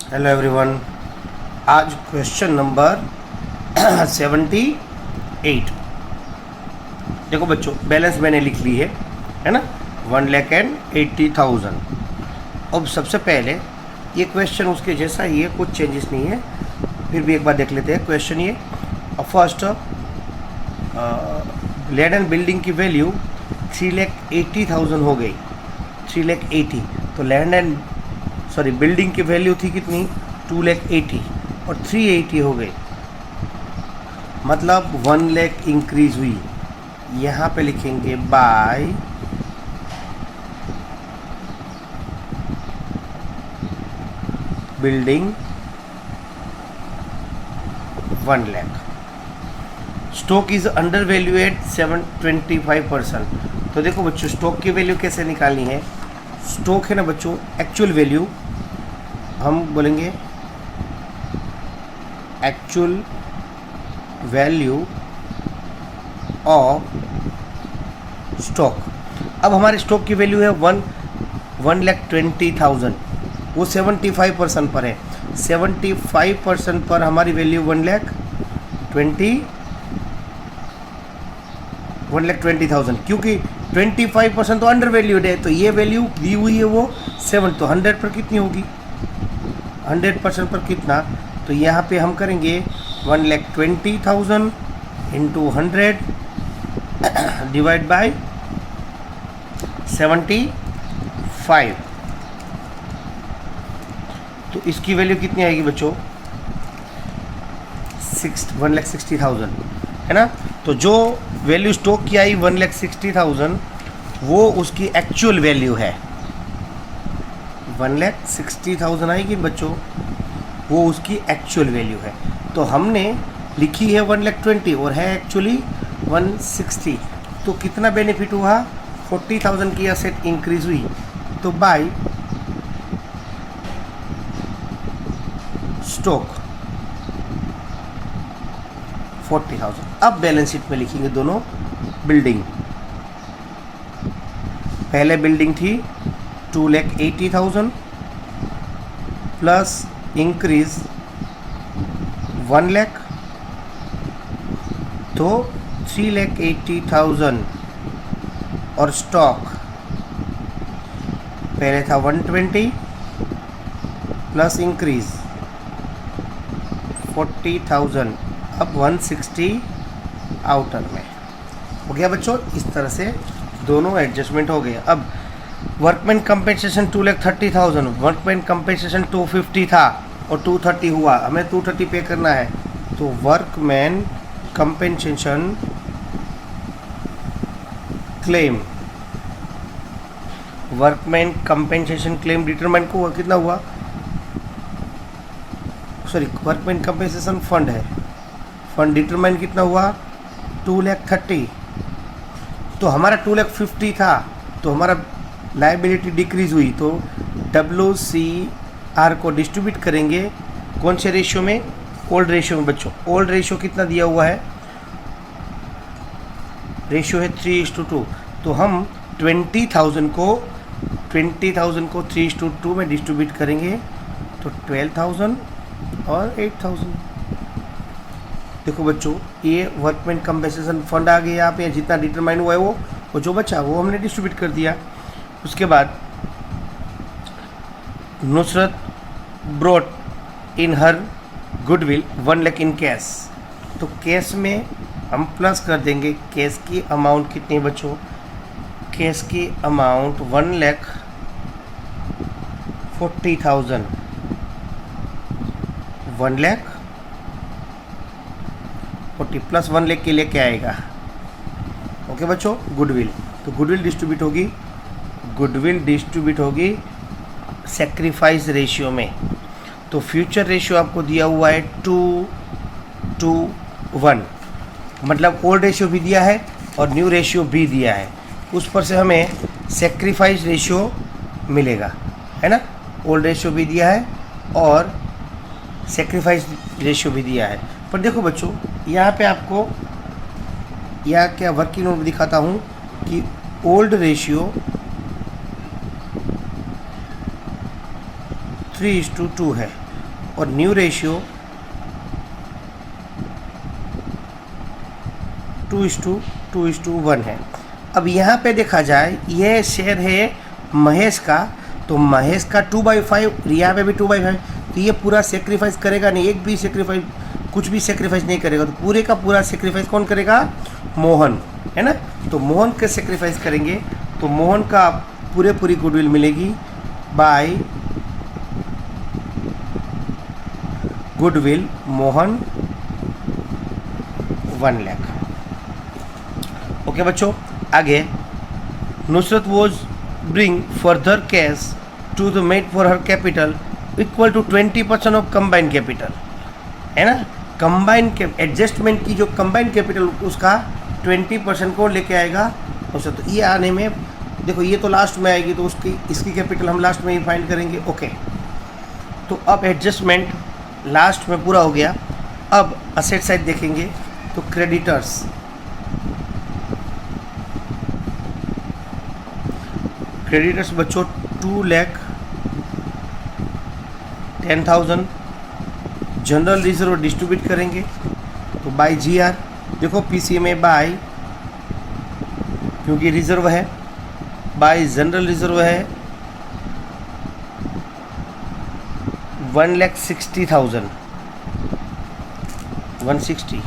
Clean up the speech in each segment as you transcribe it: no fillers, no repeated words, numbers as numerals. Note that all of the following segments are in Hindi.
Hello everyone. आज क्वेश्चन नंबर 78। देखो बच्चों, बैलेंस मैंने लिख ली है ना, 1,80,000। अब सबसे पहले ये क्वेश्चन उसके जैसा ही है, कुछ चेंजेस नहीं है, फिर भी एक बार देख लेते हैं क्वेश्चन ये। फर्स्ट, लैंड एंड बिल्डिंग की वैल्यू 3,80,000 हो गई, 3,80,000। तो लैंड एंड बिल्डिंग की वैल्यू थी कितनी, 2,80,000 और 380 हो गई, मतलब 1 लाख इंक्रीज हुई। यहाँ पे लिखेंगे buy building 1 lakh. Stock is under value at 725%। तो देखो बच्चों, स्टॉक की वैल्यू कैसे निकालनी है। स्टॉक है ना बच्चों, एक्चुअल वैल्यू हम बोलेंगे एक्चुअल वैल्यू ऑफ स्टॉक। अब हमारे स्टॉक की वैल्यू है 1,20,000, वो 75% पर है। 75% पर हमारी वैल्यू 1,20,000, क्योंकि 25% तो अंडर वैल्यूड है, तो ये वैल्यू दी हुई है वो 7, तो 100 पर कितनी होगी, 100% पर कितना। तो यहाँ पे हम करेंगे 1,20,000 इंटू 100 डिवाइड बाय 75। तो इसकी वैल्यू कितनी आएगी बच्चों, 1,60,000 है ना। तो जो वैल्यू स्टॉक की आई 1,60,000, वो उसकी एक्चुअल वैल्यू है। 1,60,000 आएगी बच्चों, वो उसकी एक्चुअल वैल्यू है। तो हमने लिखी है 1,20,000 और है एक्चुअली 160। तो कितना बेनिफिट हुआ, 40,000 की एसेट इंक्रीज हुई। तो बाय स्टॉक 40,000। अब बैलेंस शीट में लिखेंगे दोनों बिल्डिंग। पहले बिल्डिंग थी 2,80,000 प्लस इंक्रीज 1 लाख, तो 3,80,000। और स्टॉक पहले था 120 प्लस इंक्रीज 40,000, अब 160 आउटर में हो गया बच्चों। इस तरह से दोनों एडजस्टमेंट हो गए। अब वर्कमैन कंपेंसेशन 2,30,000, वर्कमैन कंपेंसेशन 250 था और 230 हुआ, हमें 230 पे करना है। तो workman compensation claim, workman compensation claim determine को हुआ, कितना हुआ, वर्कमैन कंपेंसेशन फंड है, फंड डिटरमाइन कितना हुआ 2,30,000। तो हमारा 2,50,000 था, तो हमारा लायबिलिटी डिक्रीज हुई। तो WCR को डिस्ट्रीब्यूट करेंगे कौन से रेशियो में, ओल्ड रेशियो में बच्चों। ओल्ड रेशियो कितना दिया हुआ है, रेशियो है 3:2। तो हम 20,000 को 3:2 में डिस्ट्रीब्यूट करेंगे, तो 12,000 और 8,000। देखो बच्चों, ये वर्कमैन कंपेंसेशन फंड आ गया यहाँ पे, जितना डिटरमाइन हुआ है वो जो बचा वो हमने डिस्ट्रीब्यूट कर दिया। उसके बाद Nusrat brought in her goodwill 1 lakh in cash. तो कैश में हम प्लस कर देंगे, कैश की अमाउंट कितनी बच्चों, कैश की अमाउंट 1,40,000, 1,40,000 प्लस 1 लाख के लिए क्या आएगा, ओके बच्चों, गुडविल। तो गुडविल डिस्ट्रीब्यूट होगी सेक्रीफाइस रेशियो में। तो फ्यूचर रेशियो आपको दिया हुआ है 2:1, मतलब ओल्ड रेशियो भी दिया है और न्यू रेशियो भी दिया है। उस पर से हमें सेक्रीफाइस रेशियो मिलेगा, है ना। ओल्ड रेशियो भी दिया है और सेक्रीफाइस रेशियो भी दिया है। पर देखो बच्चों, यहाँ पे आपको यहाँ क्या वर्किंग नोट दिखाता हूँ कि ओल्ड रेशियो 3:2 है और न्यू रेशियो 2:1 है। अब यहाँ पे देखा जाए ये शेयर है महेश का, तो महेश का 2/5, रिया पे भी 2/5, तो ये पूरा सेक्रीफाइस करेगा नहीं, एक भी सेक्रीफाइस, कुछ भी सेक्रीफाइस नहीं करेगा, तो पूरे का पूरा सेक्रीफाइस कौन करेगा? मोहन, है ना। तो मोहन के सेक्रीफाइस करेंगे तो मोहन का पूरी गुडविल मिलेगी buy goodwill Mohan 1 lakh. Okay बच्चों, आगे Nusrat was bring further cash to the made for her capital equal to 20% of combined capital, है ना। कंबाइंड के एडजस्टमेंट की जो कंबाइंड कैपिटल उसका 20% को लेके आएगा उससे। तो ये आने में देखो, ये तो लास्ट में आएगी, तो इसकी कैपिटल हम लास्ट में ही फाइंड करेंगे। ओके, तो अब एडजस्टमेंट लास्ट में पूरा हो गया। अब असेट साइड देखेंगे तो क्रेडिटर्स, बच्चों 2,10,000 जनरल रिजर्व डिस्ट्रीब्यूट करेंगे तो बाय GR, देखो पीसी में बाय, क्योंकि रिजर्व है, बाय जनरल रिजर्व है 1,60,000, 160,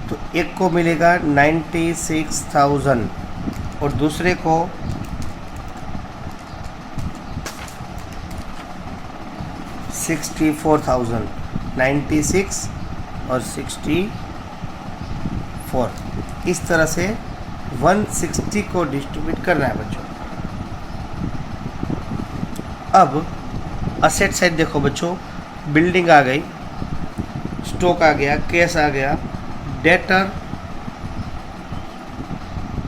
तो एक को मिलेगा 96,000 और दूसरे को 64,000, 96 और 64, इस तरह से 160 को डिस्ट्रीब्यूट करना है बच्चों। अब असेट साइड देखो बच्चों, बिल्डिंग आ गई, स्टॉक आ गया, कैश आ गया,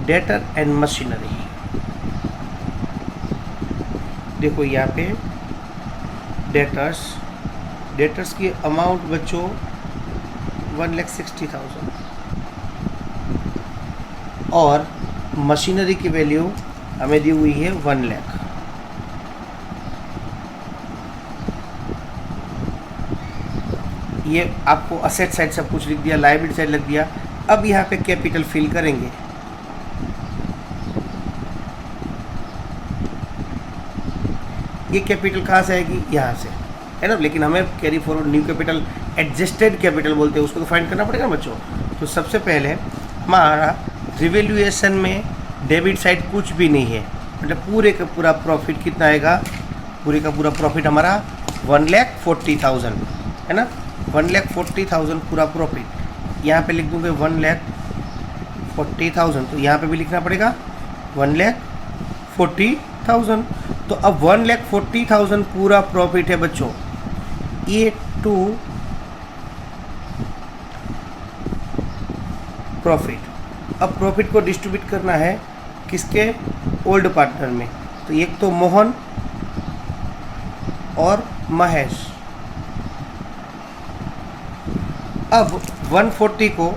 डेटर एंड मशीनरी। देखो यहाँ पे डेटर्स की अमाउंट बच्चों 1,60,000 और मशीनरी की वैल्यू हमें दी हुई है 1 लाख। ये आपको असेट साइड सब कुछ लिख दिया, लायबिलिटी साइड लिख दिया। अब यहाँ पे कैपिटल फिल करेंगे। ये कैपिटल कहाँ से आएगी? यहाँ से, है ना। लेकिन हमें carry forward new capital, adjusted capital बोलते हैं, उसको तो फाइंड करना पड़ेगा बच्चों। तो सबसे पहले हमारा रिवैल्यूएशन में डेबिट साइड कुछ भी नहीं है, मतलब पूरे का पूरा प्रॉफिट कितना आएगा? पूरे का पूरा प्रॉफिट हमारा 1,40,000, है ना। 1,40,000 पूरा प्रॉफिट। यहाँ पे लिख दूँगे 1,40,000, तो यहाँ पे भी लिखना पड़ेगा 1,40,000। तो अब 1,40,000 पूरा प्रॉफिट है बच्चों। ये टू प्रॉफिट। अब प्रॉफिट को डिस्ट्रीब्यूट करना है किसके? ओल्ड पार्टनर में। तो एक तो मोहन और महेश। अब 140 को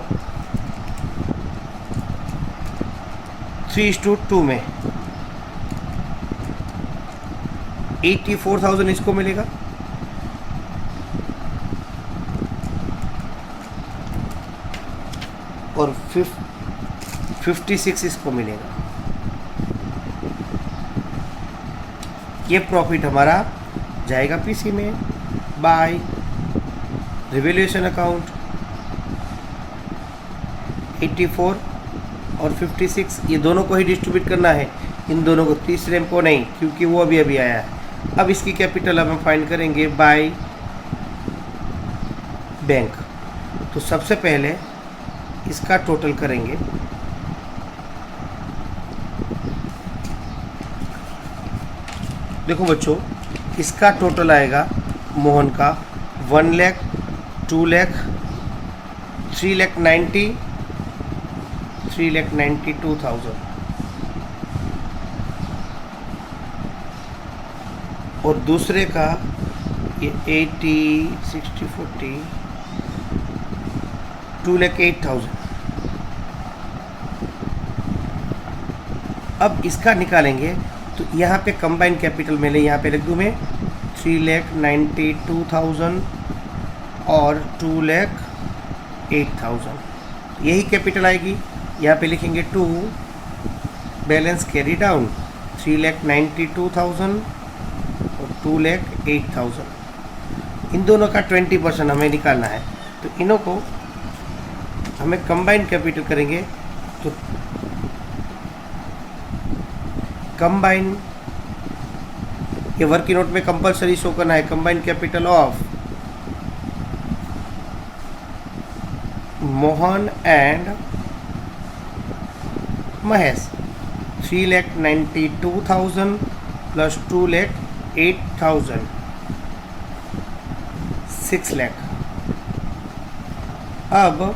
3:2 में 84,000 इसको मिलेगा और 56 इसको मिलेगा। ये प्रॉफिट हमारा जाएगा पीसी में बाय रिवैल्यूएशन अकाउंट। 84 और 56 ये दोनों को ही डिस्ट्रीब्यूट करना है, इन दोनों को, तीसरे को नहीं, क्योंकि वो अभी आया है। अब इसकी कैपिटल हम फाइंड करेंगे बाय बैंक। तो सबसे पहले इसका टोटल करेंगे। देखो बच्चों, इसका टोटल आएगा मोहन का 1 लाख, 2 लाख, 3,92,000 और दूसरे का ये 80, 60, 40, 2,08,000। अब इसका निकालेंगे तो यहाँ पे कंबाइन कैपिटल में ले, यहाँ पे लिख दूँ मैं 3,92,000 और 2,08,000, यही कैपिटल आएगी। यहाँ पे लिखेंगे 2 बैलेंस कैरी डाउन 3,92,000 और 2,08,000, इन दोनों का 20% हमें निकालना है। तो इनों को हमें कंबाइन कैपिटल करेंगे तो कंबाइन, ये वर्किंग नोट में कंपलसरी शो करना है, combine capital of Mohan and Mahesh 3,92,000 plus 2,08,000 6 lakh. अब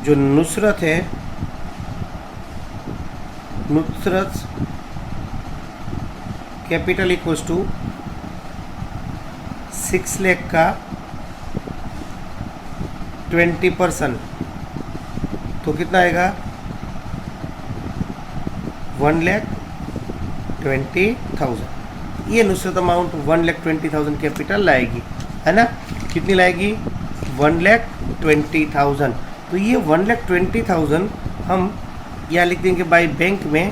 जो नुसरत है, Nusrat capital equals to 6 lakh का 20%, तो कितना आएगा 1,20,000। ये नुसरत अमाउंट 1,20,000 कैपिटल लाएगी, है ना। कितनी लाएगी 1,20,000। तो ये 1,20,000 हम यहाँ लिख देंगे बाय बैंक में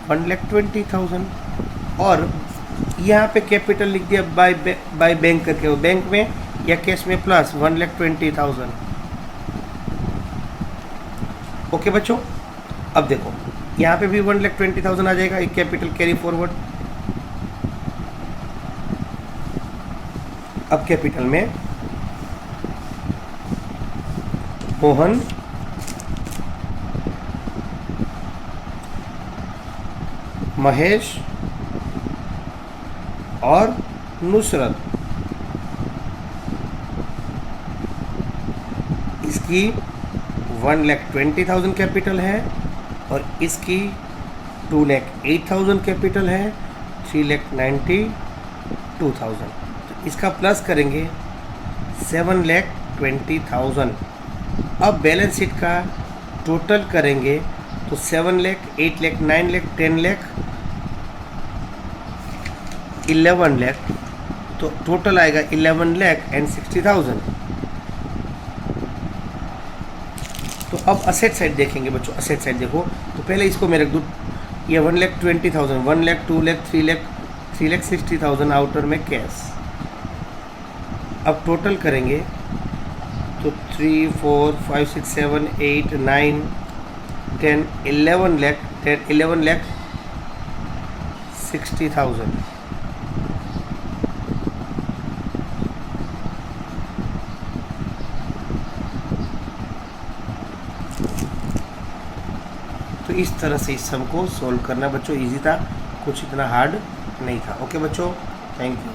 1,20,000, और यहाँ पे कैपिटल लिख दिया बाय बैंक करके, वो बैंक में या कैश में प्लस 1,20,000। ओके बच्चों, अब देखो यहाँ पे भी 1,20,000 आ जाएगा, एक कैपिटल कैरी फॉरवर्ड। अब कैपिटल में मोहन महेश और नुसरत, इसकी 1,20,000 कैपिटल है और इसकी 2,08,000 कैपिटल है, 3,92,000। तो इसका प्लस करेंगे 7,20,000। अब बैलेंस शीट का टोटल करेंगे तो 7 लाख, 8 लाख, 9 लाख, 10 लाख, 11 लाख, तो टोटल आएगा 11,60,000। तो अब असेट साइड देखेंगे बच्चों। असेट साइड देखो तो पहले इसको मैं रख दूँ, ये 1,20,000, 1 लाख, 2 लाख, 3 लाख, 3,60,000 आउटर में कैश। अब टोटल करेंगे तो 3, 4, 5, 6, 7, 8, 9, 10, 11 लाख, 11,60,000। तो इस तरह से इस सम को सोल्व करना बच्चों इजी था, कुछ इतना हार्ड नहीं था। ओके बच्चों, थैंक यू।